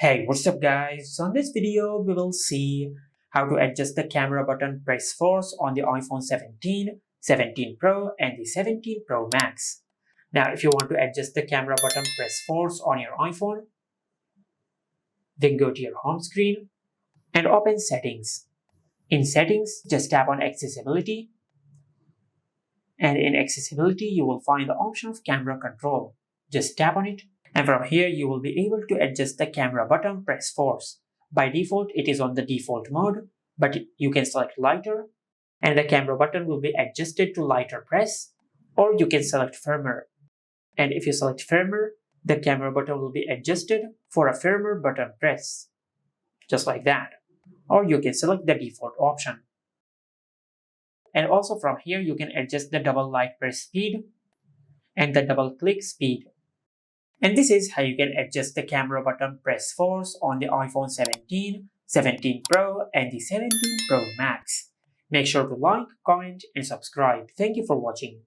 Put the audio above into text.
Hey, what's up guys? So in this video, we will see how to adjust the camera button press force on the iPhone 17, 17 Pro and the 17 Pro Max. Now, if you want to adjust the camera button press force on your iPhone, then go to your home screen and open Settings. In Settings, just tap on Accessibility, and in Accessibility, you will find the option of Camera Control. Just tap on it, and from here you will be able to adjust the camera button press force. By default, it is on the default mode, but you can select lighter, and the camera button will be adjusted to lighter press, or you can select firmer. And if you select firmer, the camera button will be adjusted for a firmer button press, just like that. Or you can select the default option. And also from here, you can adjust the double light press speed and the double click speed. And this is how you can adjust the camera button press force on the iPhone 17, 17 Pro and the 17 Pro Max. Make sure to like, comment and subscribe. Thank you for watching.